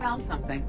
found something.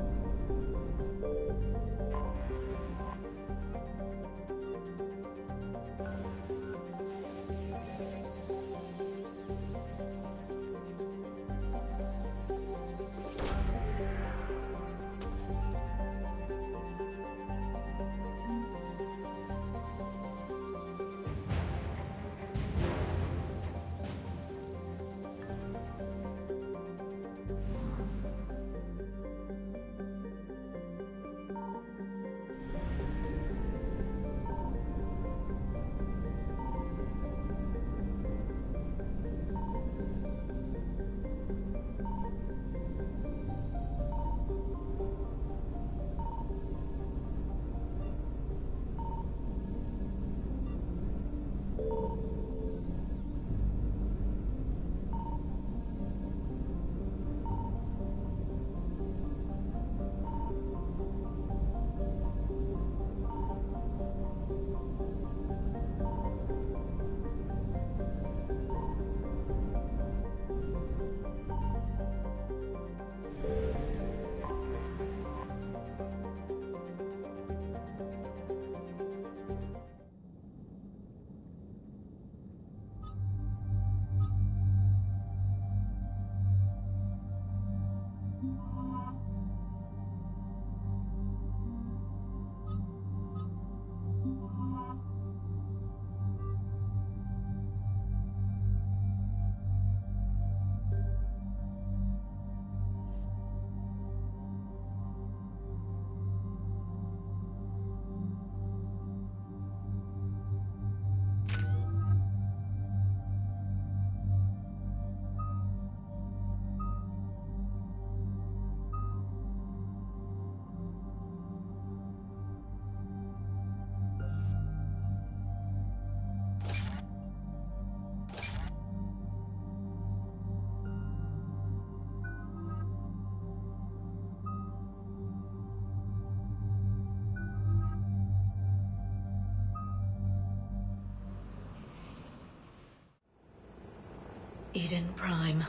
Eden Prime.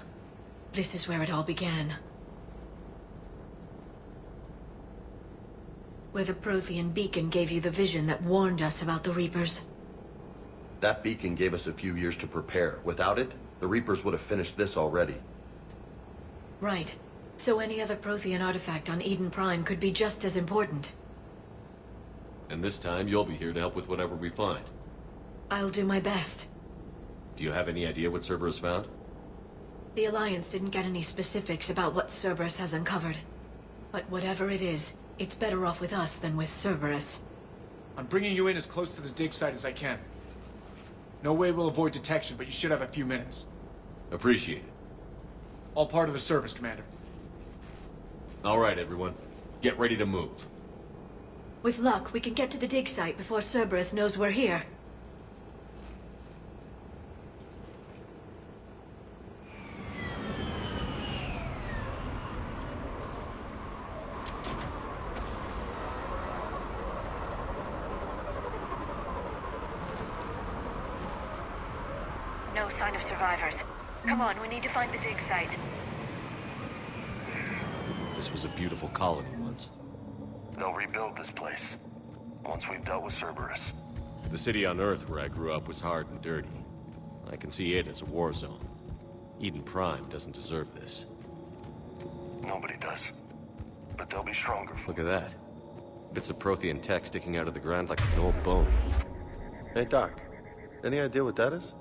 This is where it all began. Where the Prothean beacon gave you the vision that warned us about the Reapers. That beacon gave us a few years to prepare. Without it, the Reapers would have finished this already. Right. So any other Prothean artifact on Eden Prime could be just as important. And this time, you'll be here to help with whatever we find. I'll do my best. Do you have any idea what Cerberus found? The Alliance didn't get any specifics about what Cerberus has uncovered. But whatever it is, it's better off with us than with Cerberus. I'm bringing you in as close to the dig site as I can. No way we'll avoid detection, but you should have a few minutes. Appreciate it. All part of the service, Commander. All right, everyone. Get ready to move. With luck, we can get to the dig site before Cerberus knows we're here. No sign of survivors. Come on, we need to find the dig site. This was a beautiful colony once. They'll rebuild this place, once we've dealt with Cerberus. The city on Earth where I grew up was hard and dirty. I can see it as a war zone. Eden Prime doesn't deserve this. Nobody does. But they'll be stronger. Look at that. Bits of Prothean tech sticking out of the ground like an old bone. Hey, Doc. Any idea what that is?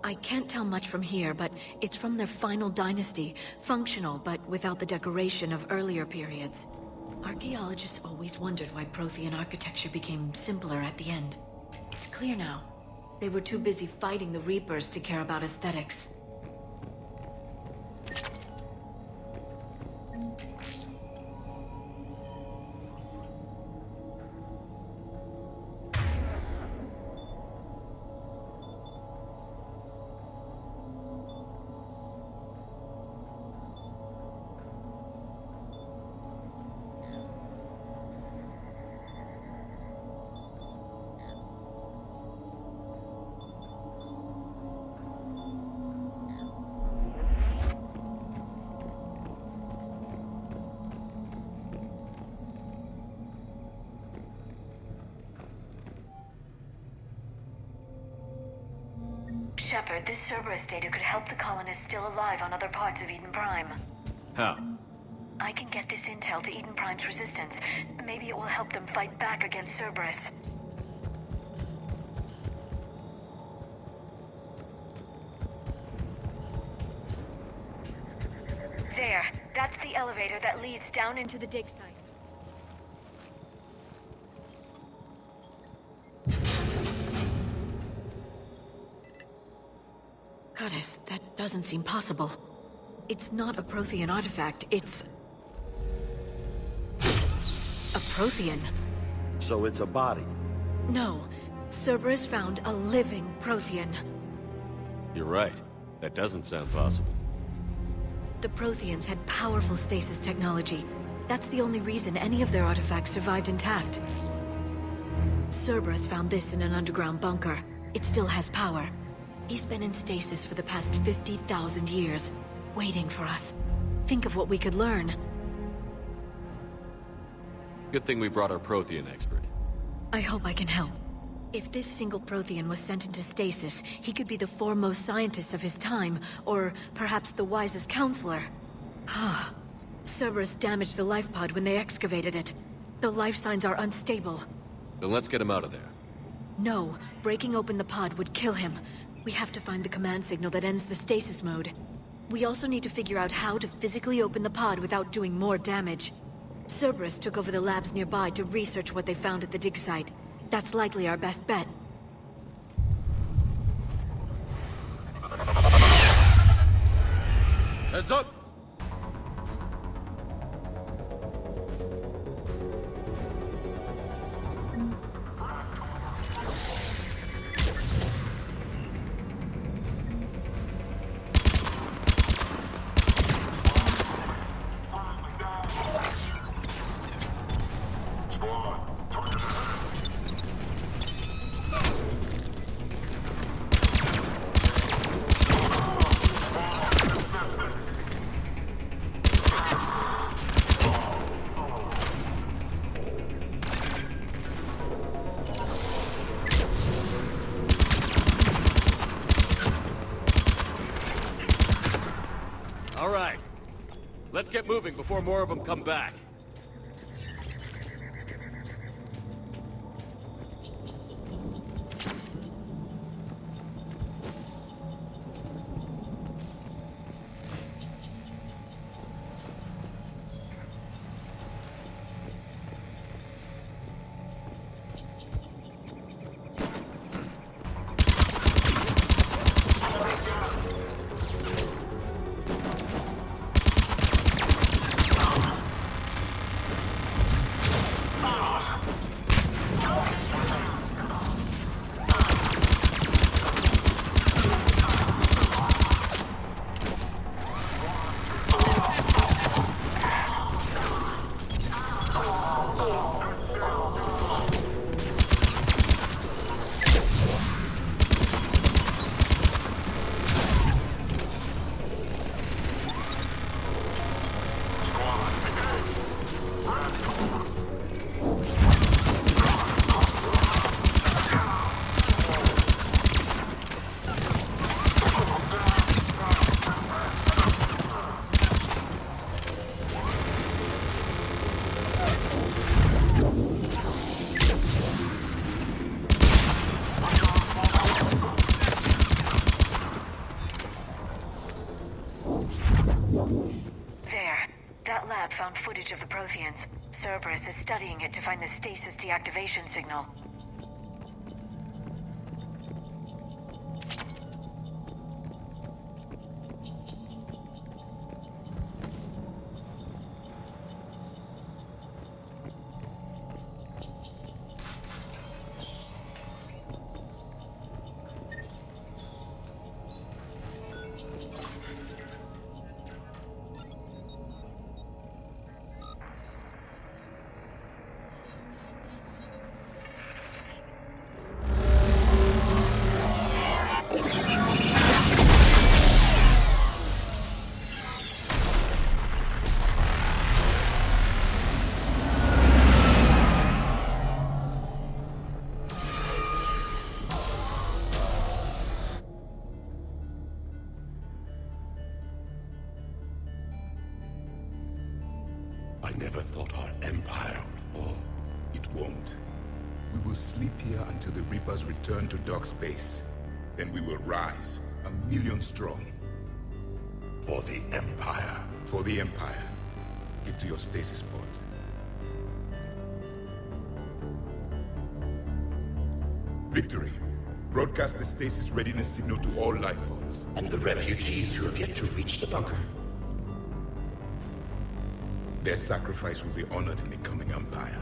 I can't tell much from here, but it's from their final dynasty. Functional, but without the decoration of earlier periods. Archaeologists always wondered why Prothean architecture became simpler at the end. It's clear now. They were too busy fighting the Reapers to care about aesthetics. Shepard, this Cerberus data could help the colonists still alive on other parts of Eden Prime. How? I can get this intel to Eden Prime's resistance. Maybe it will help them fight back against Cerberus. There. That's the elevator that leads down into the dig site. Goddess, that doesn't seem possible. It's not a Prothean artifact, it's... a Prothean. So it's a body. No. Cerberus found a living Prothean. You're right. That doesn't sound possible. The Protheans had powerful stasis technology. That's the only reason any of their artifacts survived intact. Cerberus found this in an underground bunker. It still has power. He's been in stasis for the past 50,000 years, waiting for us. Think of what we could learn. Good thing we brought our Prothean expert. I hope I can help. If this single Prothean was sent into stasis, he could be the foremost scientist of his time, or perhaps the wisest counselor. Ah, Cerberus damaged the life pod when they excavated it. The life signs are unstable. Then let's get him out of there. No, breaking open the pod would kill him. We have to find the command signal that ends the stasis mode. We also need to figure out how to physically open the pod without doing more damage. Cerberus took over the labs nearby to research what they found at the dig site. That's likely our best bet. Heads up! All right. Let's get moving before more of them come back. There. That lab found footage of the Protheans. Cerberus is studying it to find the stasis deactivation signal. I never thought our empire would fall. It won't. We will sleep here until the Reapers return to Dark Space. Then we will rise, 1,000,000 strong. For the Empire. For the Empire. Get to your stasis pod. Victory. Broadcast the stasis readiness signal to all life pods. And the refugees who have yet to reach the bunker. Their sacrifice will be honored in the coming Empire.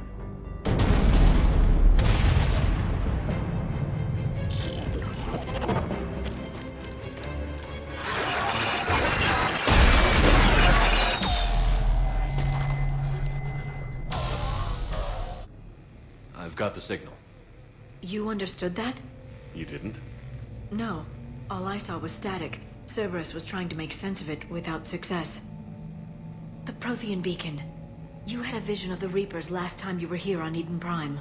I've got the signal. You understood that? You didn't? No. All I saw was static. Cerberus was trying to make sense of it without success. The Prothean beacon. You had a vision of the Reapers last time you were here on Eden Prime.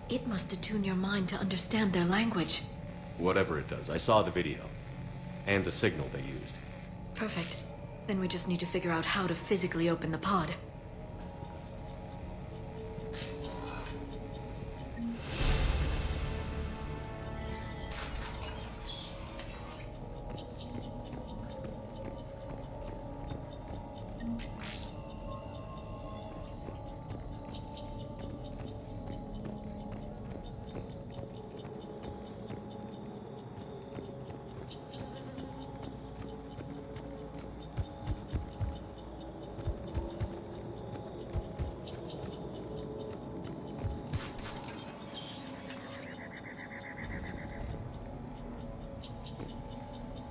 It must attune your mind to understand their language. Whatever it does, I saw the video. And the signal they used. Perfect. Then we just need to figure out how to physically open the pod.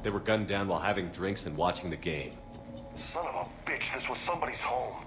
They were gunned down while having drinks and watching the game. Son of a bitch, this was somebody's home.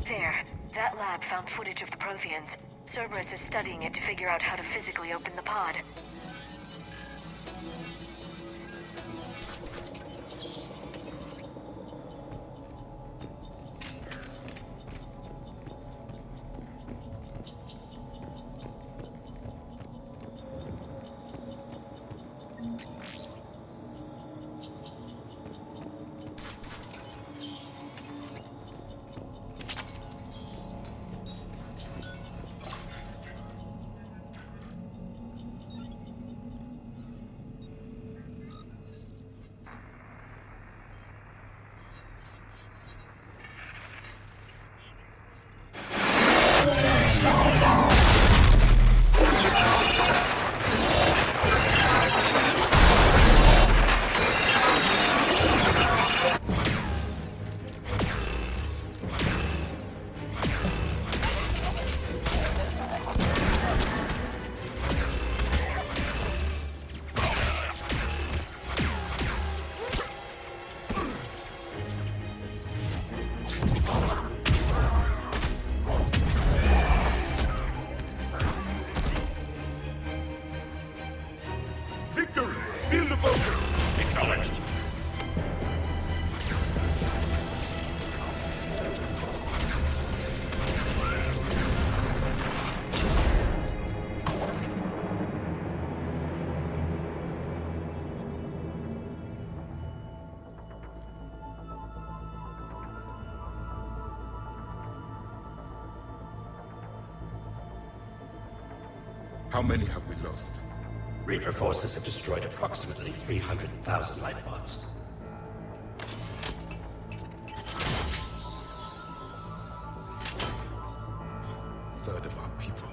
There. That lab found footage of the Protheans. Cerberus is studying it to figure out how to physically open the pod. Victory! Seal the bunker! Acknowledged. How many have we lost? Reaper forces have destroyed approximately 300,000 life pods. Third of our people.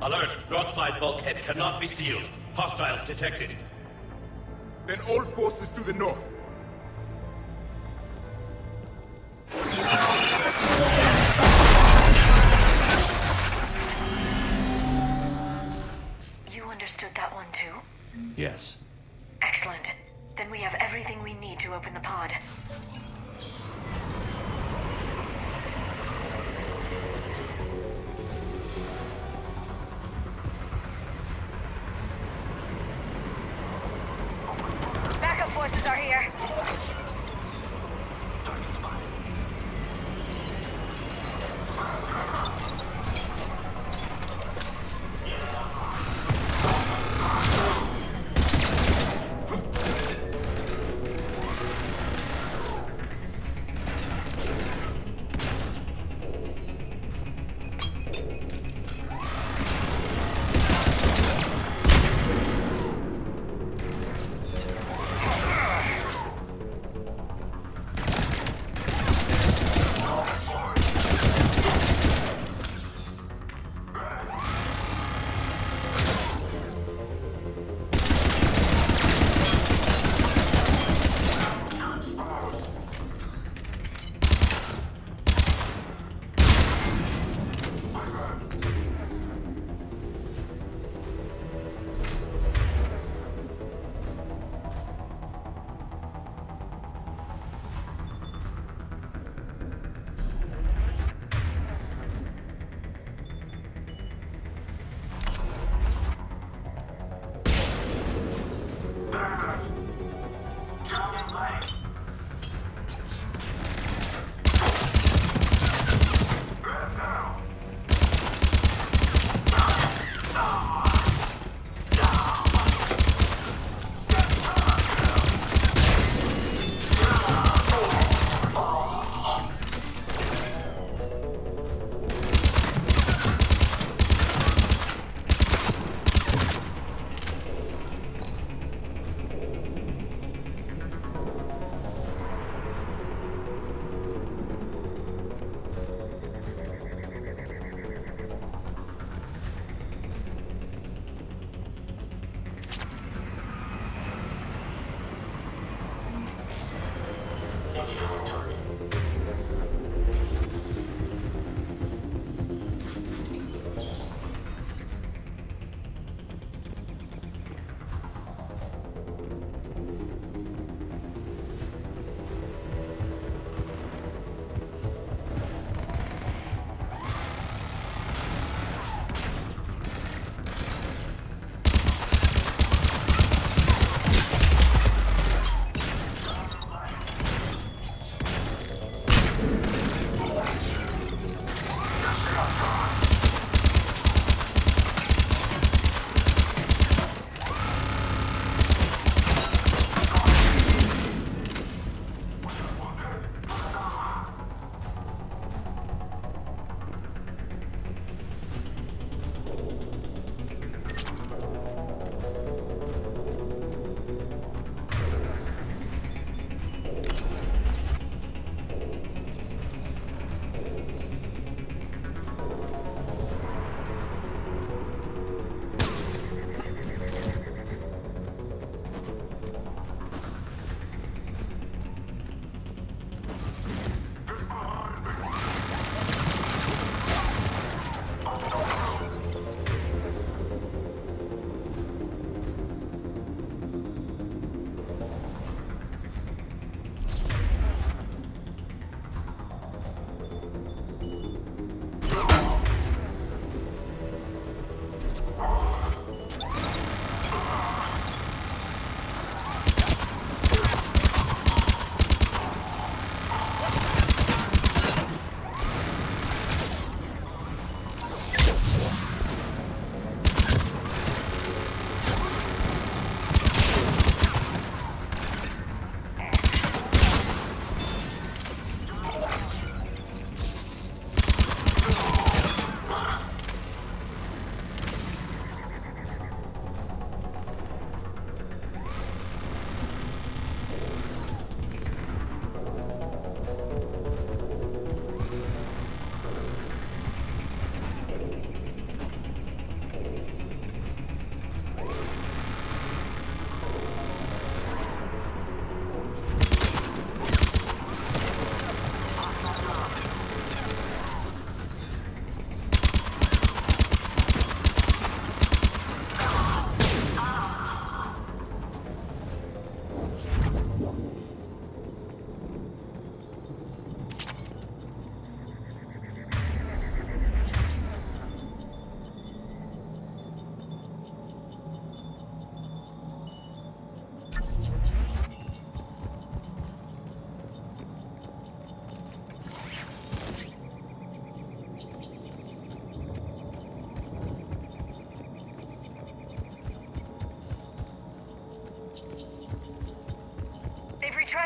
Alert! North side bulkhead cannot be sealed. Hostiles detected. Then all forces to the north. You understood that one too? Yes. Excellent. Then we have everything we need to open the pod. Backup forces are here.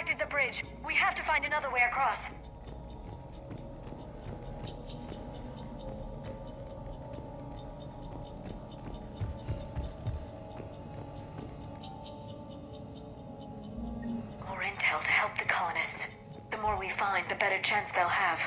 contacted the bridge. We have to find another way across. More intel to help the colonists. The more we find, the better chance they'll have.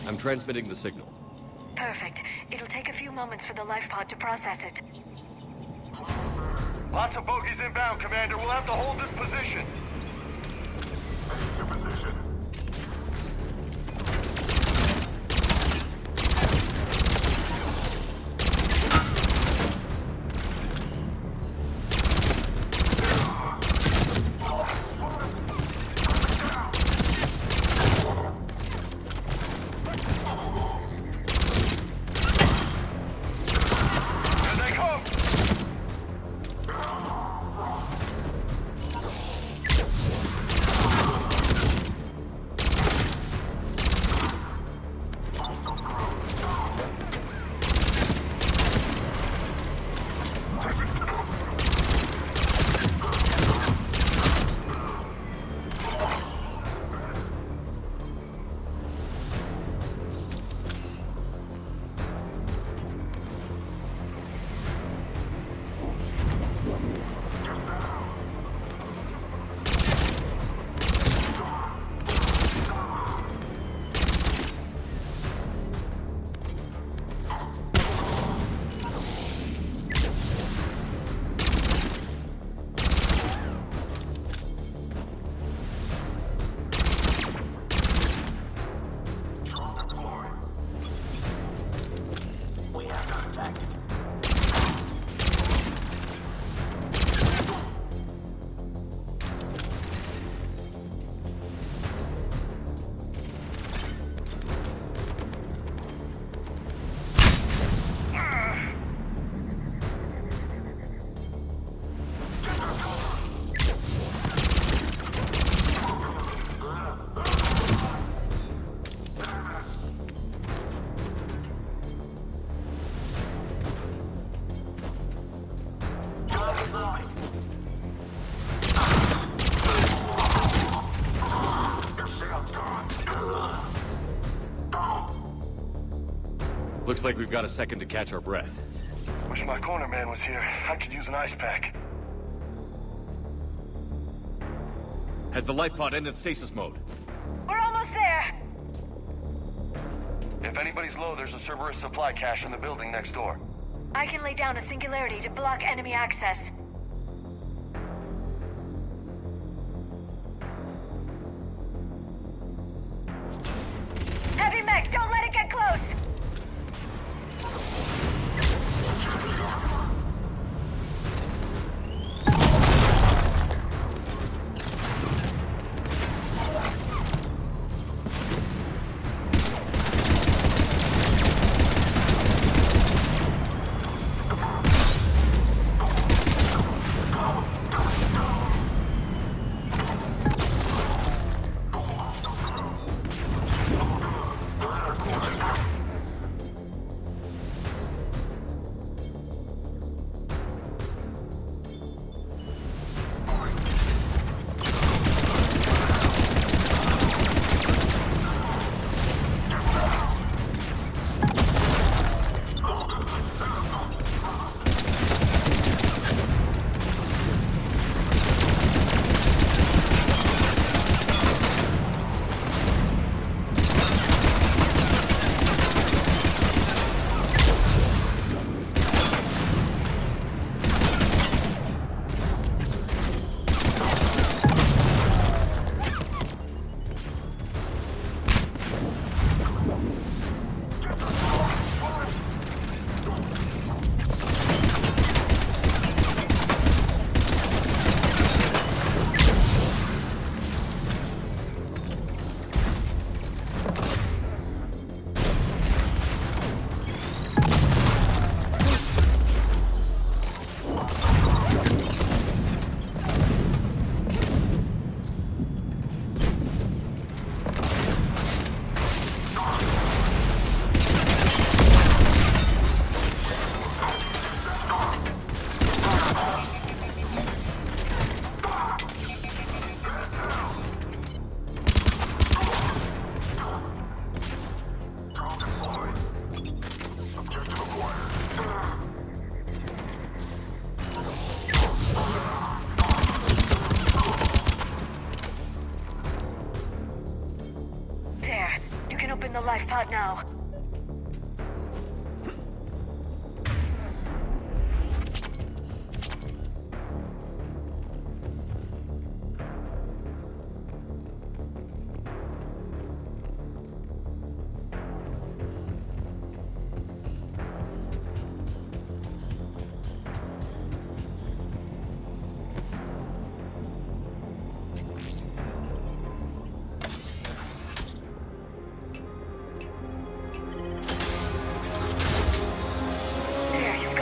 I'm transmitting the signal. Perfect. It'll take a few moments for the life pod to process it. Lots of bogies inbound, Commander. We'll have to hold this position. Your position. Looks like we've got a second to catch our breath. Wish my corner man was here. I could use an ice pack. Has the life pod ended stasis mode? We're almost there! If anybody's low, there's a Cerberus supply cache in the building next door. I can lay down a singularity to block enemy access. Heavy mech, don't let it get close!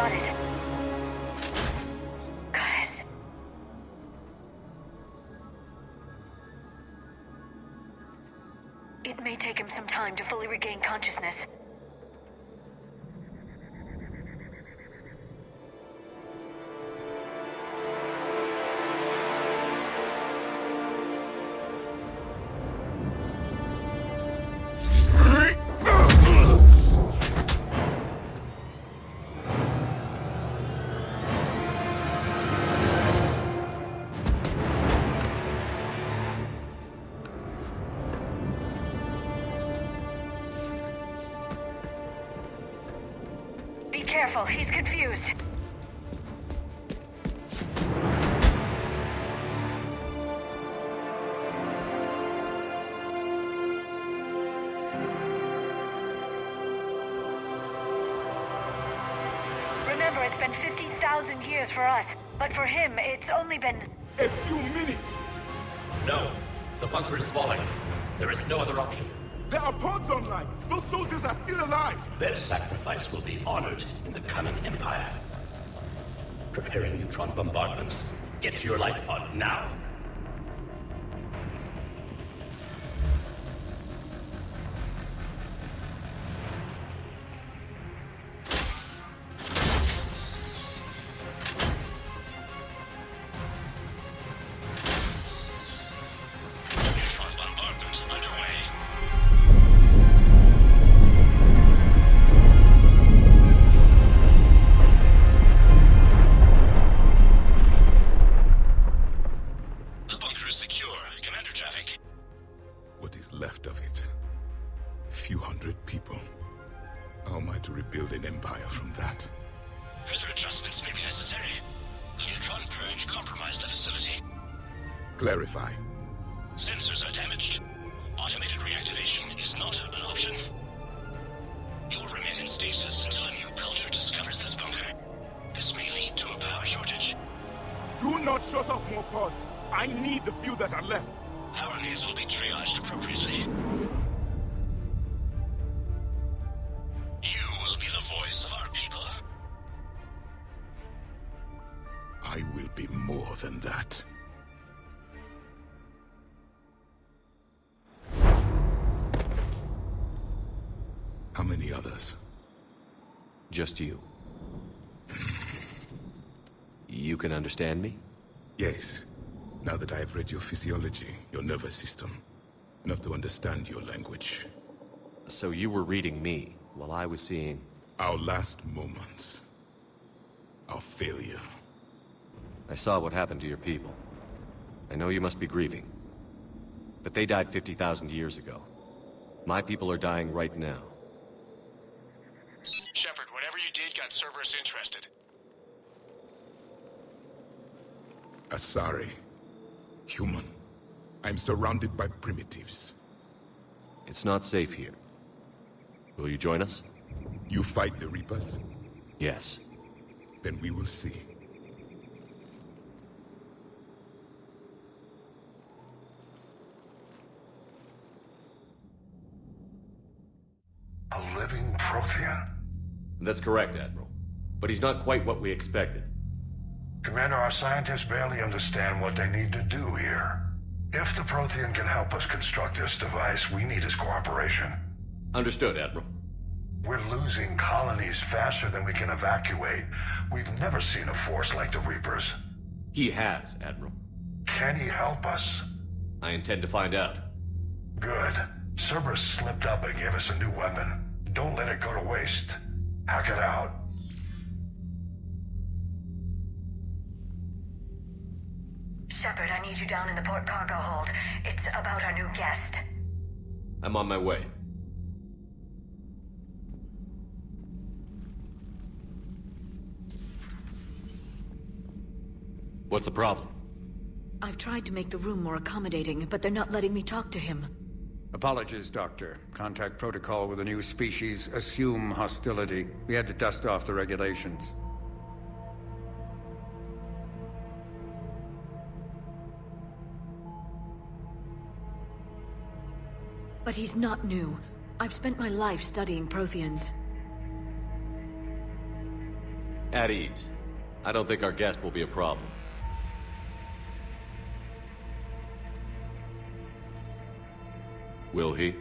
got it. Guys. It may take him some time to fully regain consciousness. Be careful, he's confused. Remember, it's been 50,000 years for us, but for him, it's only been... A few minutes! No. The bunker is falling. There is no other option. There are pods online! Those soldiers are still alive! Their sacrifice will be honored in the coming Empire. Preparing neutron bombardment. Get to your life pod now. Neutron bombardment underway. The bunker is secure. Commander Traffic. What is left of it? A few hundred people. How am I to rebuild an empire from that? Further adjustments may be necessary. The neutron purge compromised the facility. Clarify. Sensors are damaged. Automated reactivation is not an option. You will remain in stasis until a new culture discovers this bunker. This may lead to a power shortage. Do not shut off more pods! I need the few that are left! Our needs will be triaged appropriately. You will be the voice of our people. I will be more than that. How many others? Just you. You can understand me? Yes. Now that I have read your physiology, your nervous system, enough to understand your language. So you were reading me, while I was seeing... Our last moments. Our failure. I saw what happened to your people. I know you must be grieving. But they died 50,000 years ago. My people are dying right now. Shepard, whatever you did got Cerberus interested. Asari. Human. I'm surrounded by primitives. It's not safe here. Will you join us? You fight the Reapers? Yes. Then we will see. A living Prothean? That's correct, Admiral. But he's not quite what we expected. Commander, our scientists barely understand what they need to do here. If the Prothean can help us construct this device, we need his cooperation. Understood, Admiral. We're losing colonies faster than we can evacuate. We've never seen a force like the Reapers. He has, Admiral. Can he help us? I intend to find out. Good. Cerberus slipped up and gave us a new weapon. Don't let it go to waste. Hack it out. Shepard, I need you down in the port cargo hold. It's about our new guest. I'm on my way. What's the problem? I've tried to make the room more accommodating, but they're not letting me talk to him. Apologies, Doctor. Contact protocol with a new species. Assume hostility. We had to dust off the regulations. But he's not new. I've spent my life studying Protheans. At ease. I don't think our guest will be a problem. Will he?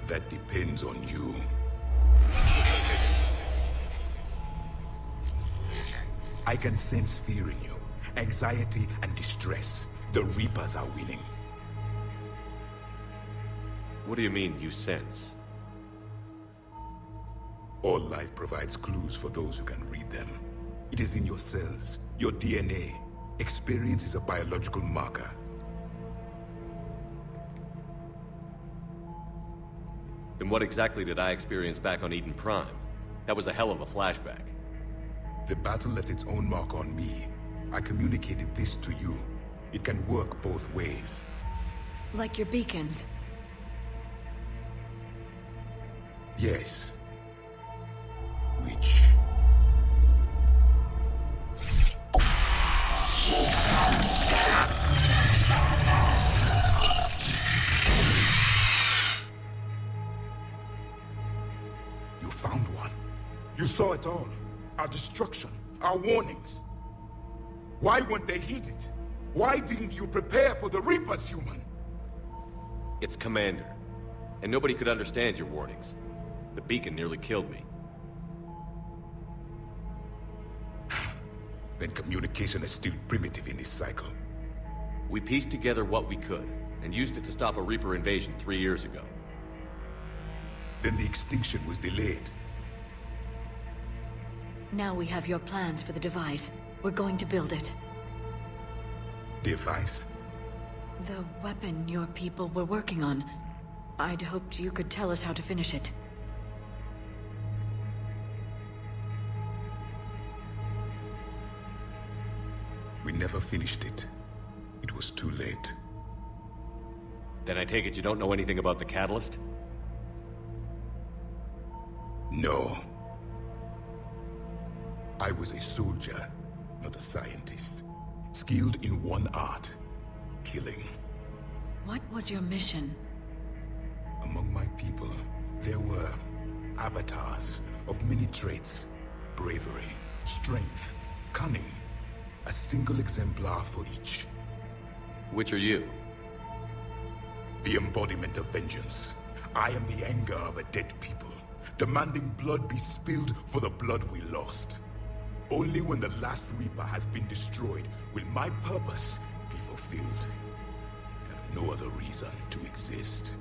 That depends on you. I can sense fear in you, anxiety and distress. The Reapers are winning. What do you mean, you sense? All life provides clues for those who can read them. It is in your cells, your DNA. Experience is a biological marker. Then what exactly did I experience back on Eden Prime? That was a hell of a flashback. The battle left its own mark on me. I communicated this to you. It can work both ways. Like your beacons. Yes. Which... You found one. You saw it all. Our destruction, our warnings. Why weren't they heeded? Why didn't you prepare for the Reapers, human? It's Commander. And nobody could understand your warnings. The beacon nearly killed me. Then communication is still primitive in this cycle. We pieced together what we could, and used it to stop a Reaper invasion 3 years ago. Then the extinction was delayed. Now we have your plans for the device. We're going to build it. Device? The weapon your people were working on. I'd hoped you could tell us how to finish it. We never finished it. It was too late. Then I take it you don't know anything about the catalyst? No. I was a soldier, not a scientist. Skilled in one art, killing. What was your mission? Among my people, there were avatars of many traits. Bravery, strength, cunning. A single exemplar for each. Which are you? The embodiment of vengeance. I am the anger of a dead people, demanding blood be spilled for the blood we lost. Only when the last Reaper has been destroyed will my purpose be fulfilled. I have no other reason to exist.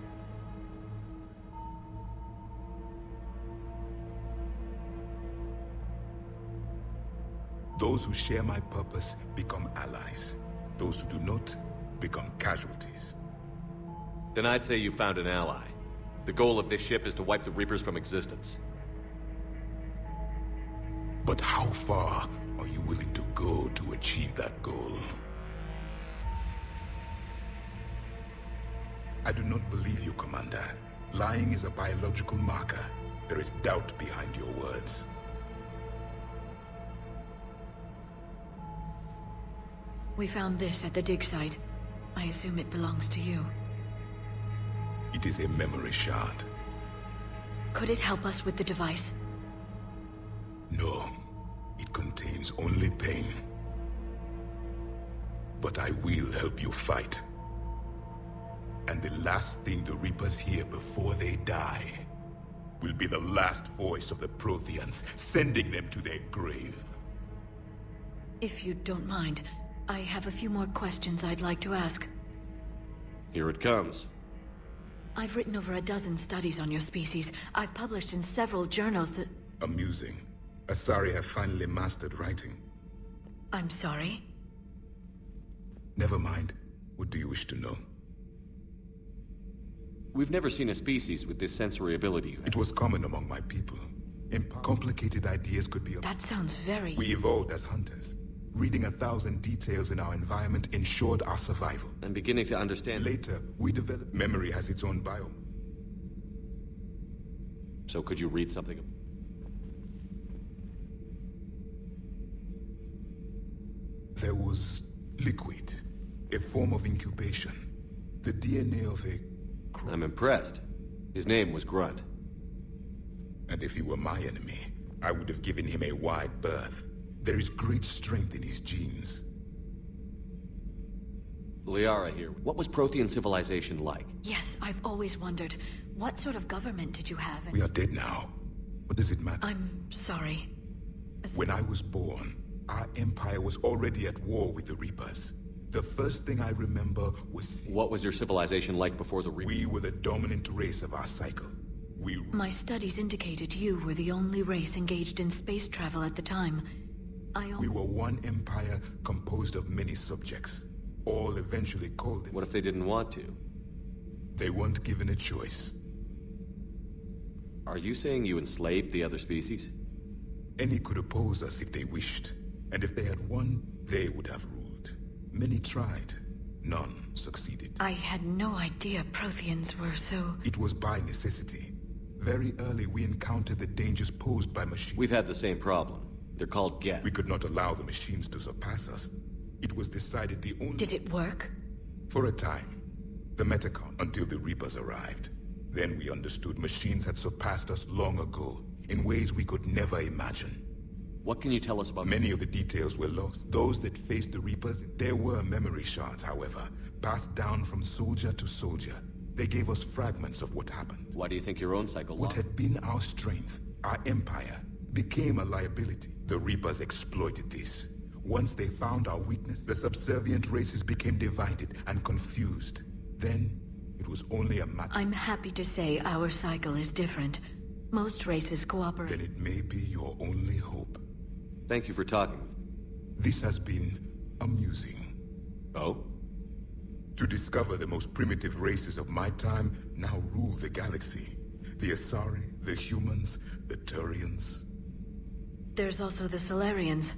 Those who share my purpose become allies. Those who do not become casualties. Then I'd say you found an ally. The goal of this ship is to wipe the Reapers from existence. But how far are you willing to go to achieve that goal? I do not believe you, Commander. Lying is a biological marker. There is doubt behind your words. We found this at the dig site. I assume it belongs to you. It is a memory shard. Could it help us with the device? No, it contains only pain. But I will help you fight. And the last thing the Reapers hear before they die will be the last voice of the Protheans, sending them to their grave. If you don't mind, I have a few more questions I'd like to ask. Here it comes. I've written over a dozen studies on your species. I've published in several journals that... Amusing. Asari have finally mastered writing. I'm sorry? Never mind. What do you wish to know? We've never seen a species with this sensory ability you have. It was common among my people. Complicated ideas could be... That sounds very... We evolved as hunters. Reading 1,000 details in our environment ensured our survival. I'm beginning to understand. Later, we developed... Memory has its own biome. So could you read something? There was liquid, a form of incubation. The DNA of a... I'm impressed. His name was Grunt. And if he were my enemy, I would have given him a wide berth. There is great strength in his genes. Liara here. What was Prothean civilization like? Yes, I've always wondered. What sort of government did you have? We are dead now. What does it matter? I'm sorry. When I was born, our empire was already at war with the Reapers. The first thing I remember was... What was your civilization like before the Reapers? We were the dominant race of our cycle. My studies indicated you were the only race engaged in space travel at the time. We were one empire composed of many subjects. All eventually called it. What if they didn't want to? They weren't given a choice. Are you saying you enslaved the other species? Any could oppose us if they wished. And if they had won, they would have ruled. Many tried. None succeeded. I had no idea Protheans were so... It was by necessity. Very early we encountered the dangers posed by machines. We've had the same problem. They're called Geth. We could not allow the machines to surpass us. It was decided the only... Did it work? For a time. The Metacon, until the Reapers arrived. Then we understood machines had surpassed us long ago, in ways we could never imagine. What can you tell us about... Many of the details were lost. Those that faced the Reapers, there were memory shards, however, passed down from soldier to soldier. They gave us fragments of what happened. Why do you think your own cycle What had been our strength, our empire, became a liability. The Reapers exploited this. Once they found our weakness, the subservient races became divided and confused. Then, it was only a matter... I'm happy to say our cycle is different. Most races cooperate. Then it may be your only hope. Thank you for talking with me. This has been amusing. Oh? To discover the most primitive races of my time now rule the galaxy. The Asari, the humans, the Turians. There's also the Solarians.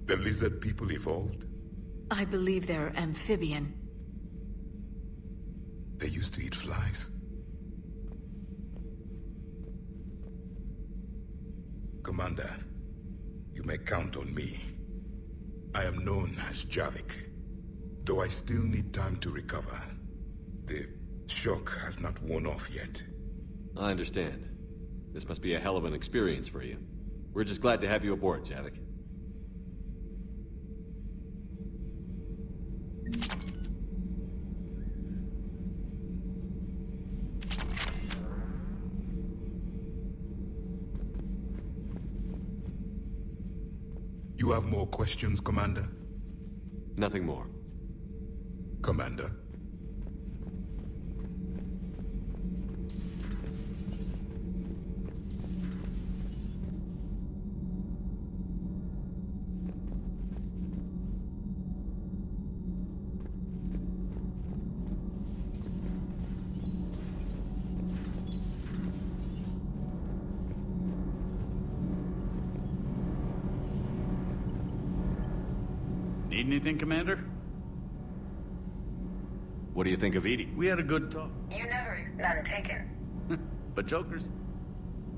The lizard people evolved? I believe they're amphibian. They used to eat flies. Commander, you may count on me. I am known as Javik, though I still need time to recover. The shock has not worn off yet. I understand. This must be a hell of an experience for you. We're just glad to have you aboard, Javik. You have more questions, Commander? Nothing more. Commander? Need anything, Commander? What do you think of Edie? We had a good talk. You never explained taken. But jokers?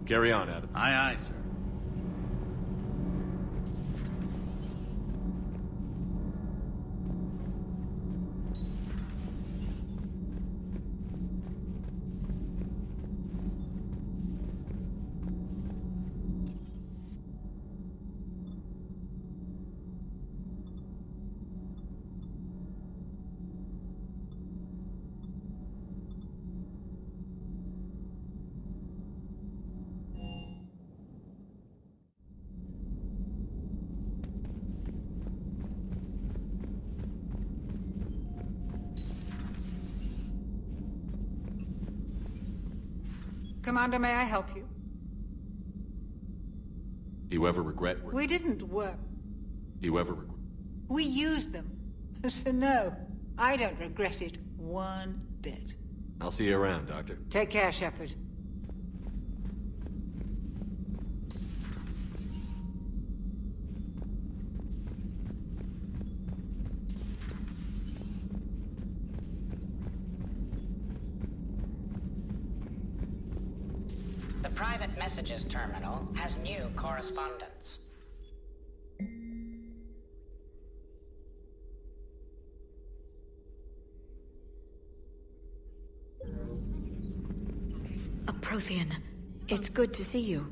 Carry on, Adam. Aye, aye, sir. Commander, may I help you? Do you ever regret work? We didn't work. Do you ever regret? We used them. So no, I don't regret it one bit. I'll see you around, Doctor. Take care, Shepard. The private messages terminal has new correspondence. A Prothean. It's good to see you.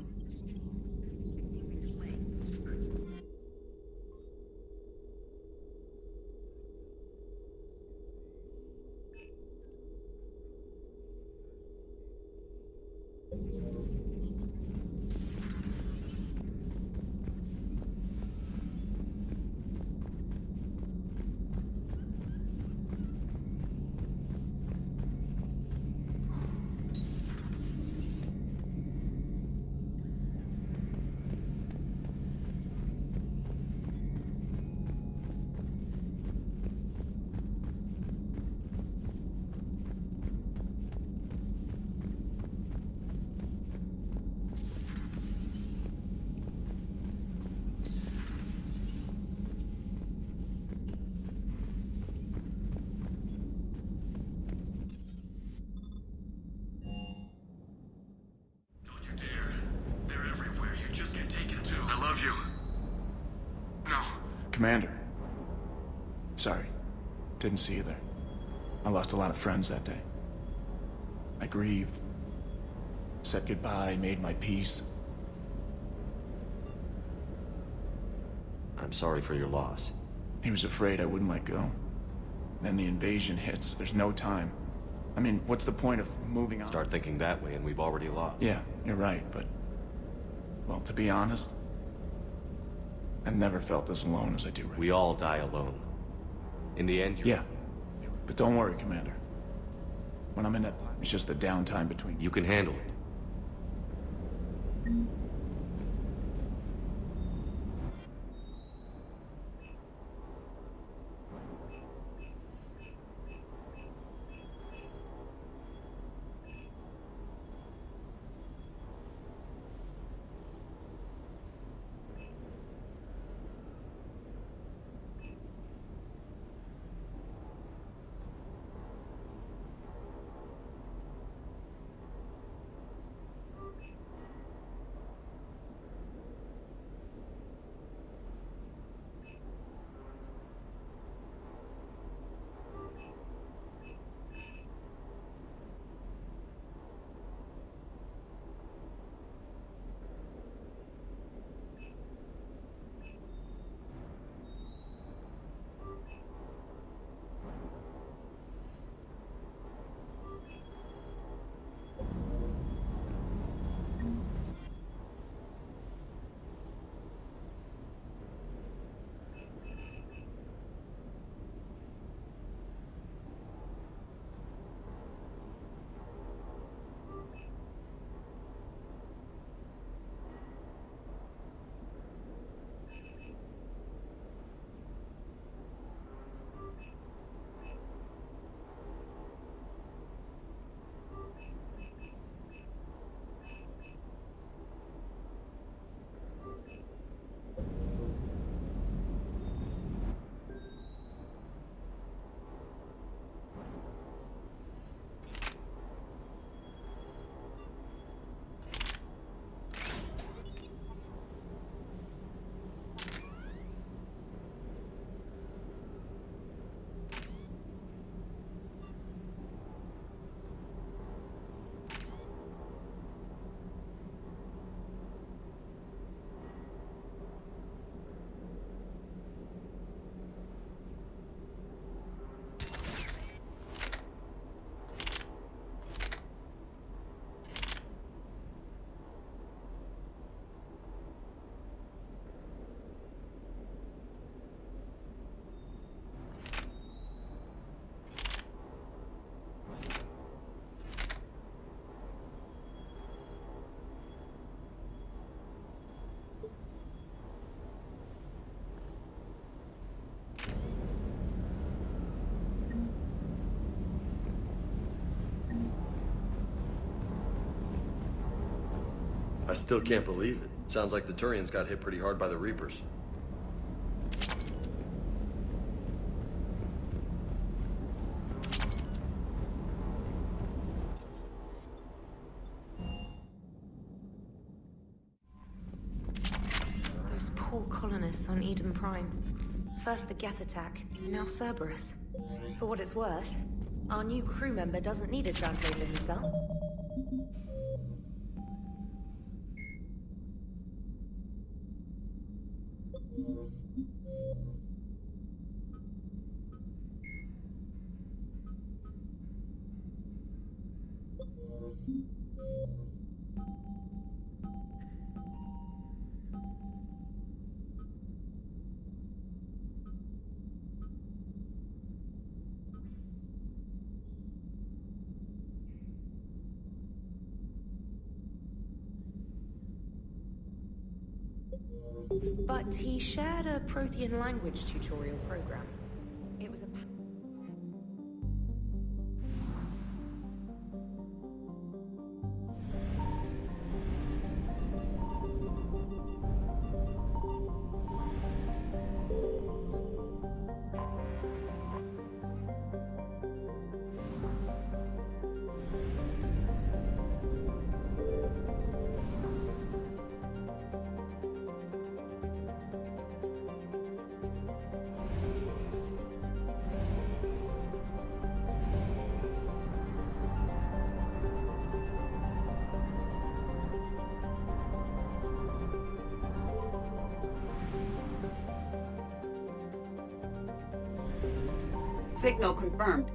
of you. No. Commander. Sorry. Didn't see you there. I lost a lot of friends that day. I grieved. Said goodbye, made my peace. I'm sorry for your loss. He was afraid I wouldn't let go. Then the invasion hits. There's no time. I mean, what's the point of moving on? Start thinking that way and we've already lost. Yeah, you're right, but... Well, to be honest, I've never felt as alone as I do right now. We all die alone. In the end, Yeah. But don't worry, Commander. When I'm in that... It's just the downtime between... You can handle it. I still can't believe it. Sounds like the Turians got hit pretty hard by the Reapers. Those poor colonists on Eden Prime. First the Geth attack, now Cerberus. For what it's worth, our new crew member doesn't need a translator himself. But he shared a Prothean language tutorial program. It was a... Signal confirmed.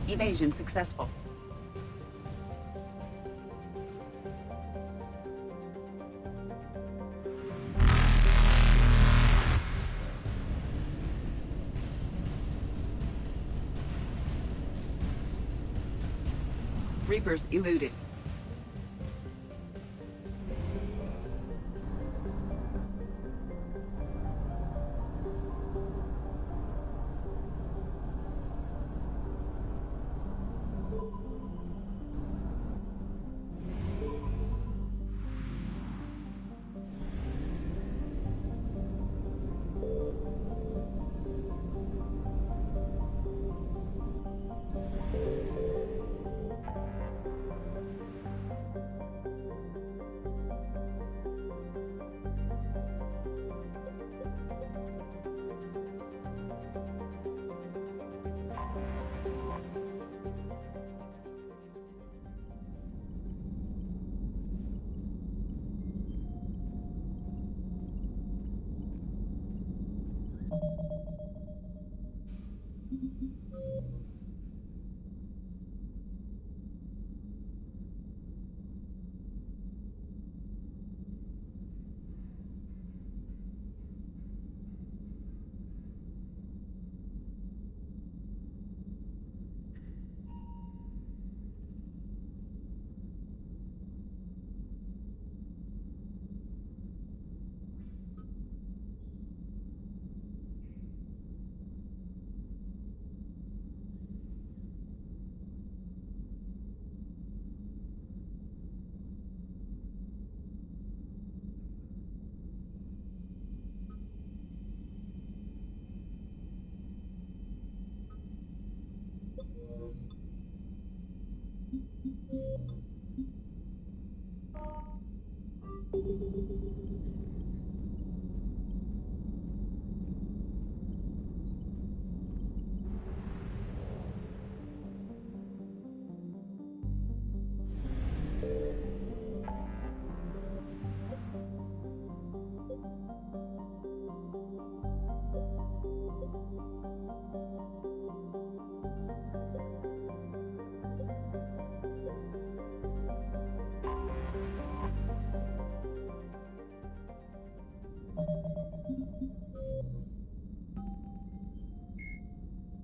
Evasion successful. Reapers eluded.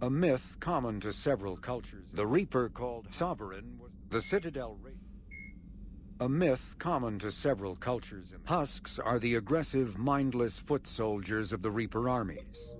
A myth common to several cultures. The Reaper called Sovereign was the Citadel race. A myth common to several cultures. Husks are the aggressive, mindless foot soldiers of the Reaper armies.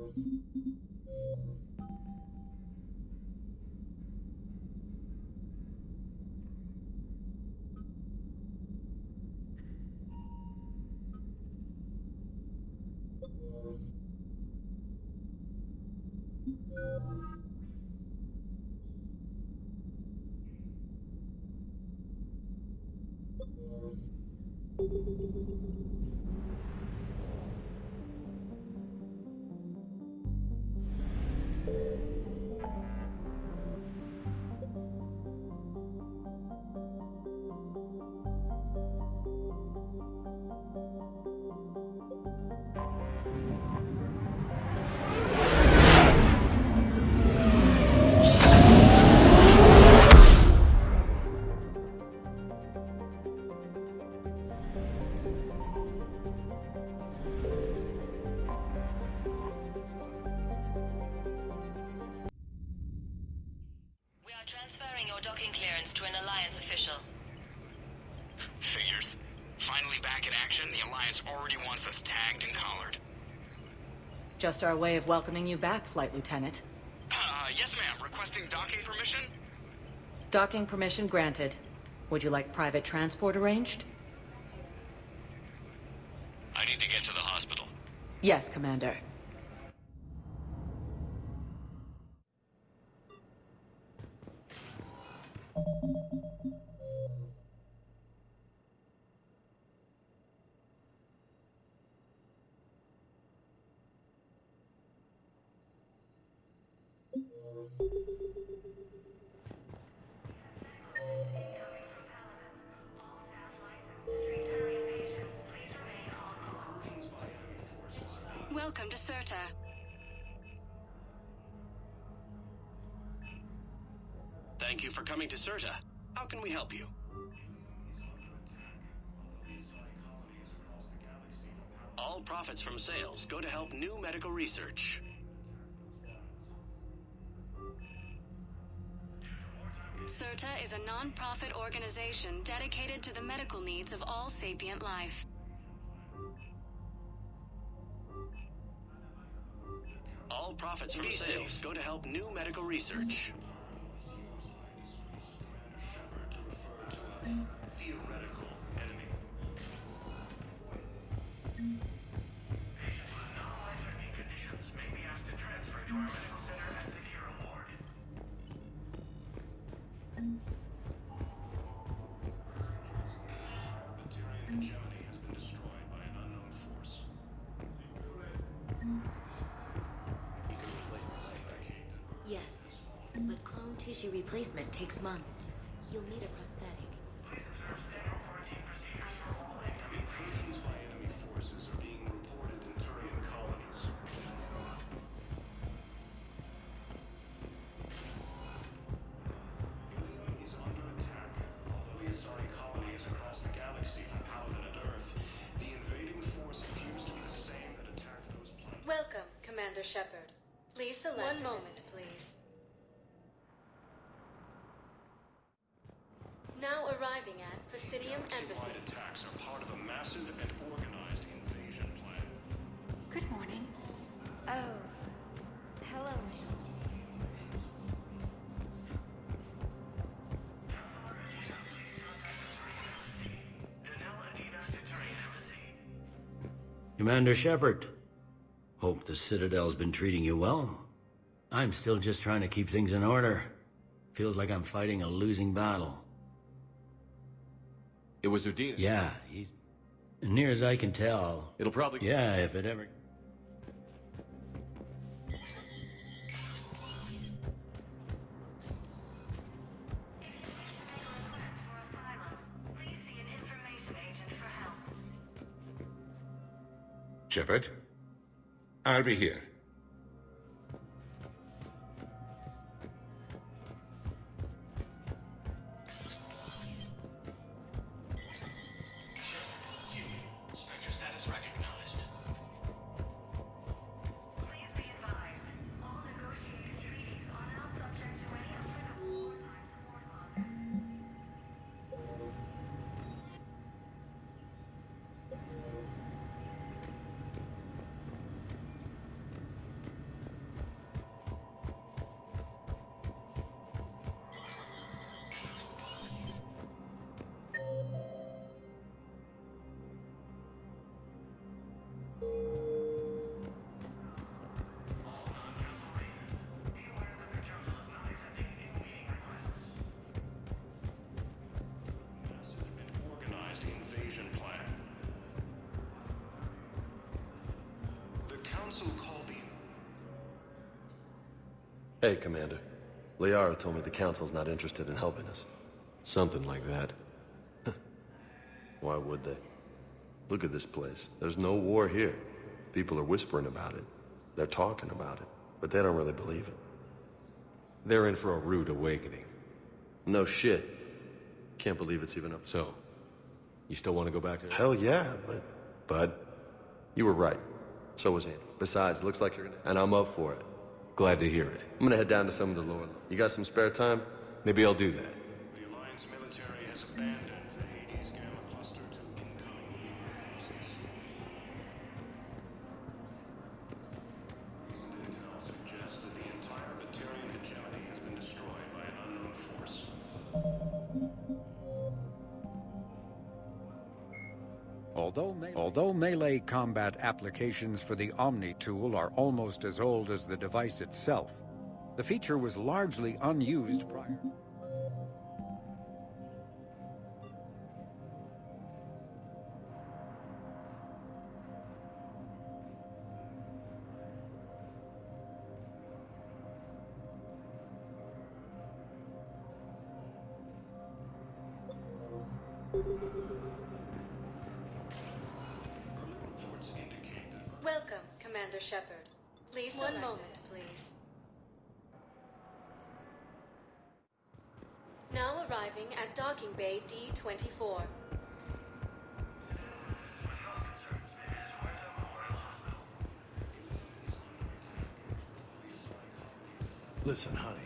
finally back in action, the Alliance already wants us tagged and collared. Just our way of welcoming you back, Flight Lieutenant. Yes ma'am. Requesting docking permission? Docking permission granted. Would you like private transport arranged? I need to get to the hospital. Yes, Commander. Welcome to Serta. Thank you for coming to Serta. How can we help you? All profits from sales go to help new medical research. Serta is a non-profit organization dedicated to the medical needs of all sapient life. All profits from sales go to help new medical research. Theoretical enemy. Patients with non-life-threatening conditions may be asked to transfer to our medical center at the Hero Ward. Batarian hegemony has been destroyed by an unknown force. Yes, but clone tissue replacement takes months. You'll need a prosthetic. Incursions by enemy forces are being reported in Turian colonies. Ilium is under attack. Although he is starting colonies across the galaxy from Paladin and Earth, the invading force appears to be the same that attacked those planets. Welcome, Commander Shepard. Please select. One moment, please. Now arriving at Presidium Embassy. Galaxy-wide attacks are part of a massive and organized invasion plan. Good morning. Oh, hello. Commander Shepard. Hope the Citadel's been treating you well. I'm still just trying to keep things in order. Feels like I'm fighting a losing battle. It was Udina. Yeah, he's... near as I can tell. It'll probably... Yeah, if it ever... Shepard, I'll be here. Spectre status recognized. Please be advised, all negotiated treaties are now subject to any applicable wartime support clauses. Organized invasion plan. The Council called in. Hey, Commander. Liara told me the Council's not interested in helping us. Something like that. Why would they? Look at this place. There's no war here. People are whispering about it. They're talking about it, but they don't really believe it. They're in for a rude awakening. No shit. Can't believe it's even up. So, you still want to go back to... Hell yeah, but... Bud, you were right. So was Andy. Besides, it looks like you're gonna... And I'm up for it. Glad to hear it. I'm gonna head down to some of the lower... You got some spare time? Maybe I'll do that. The Alliance military has abandoned the Hades Gamma Cluster to incoming Although melee combat applications for the Omni tool are almost as old as the device itself, the feature was largely unused prior. Welcome, Commander Shepard. Please one moment, please. Now arriving at Docking Bay D-24. Listen, honey.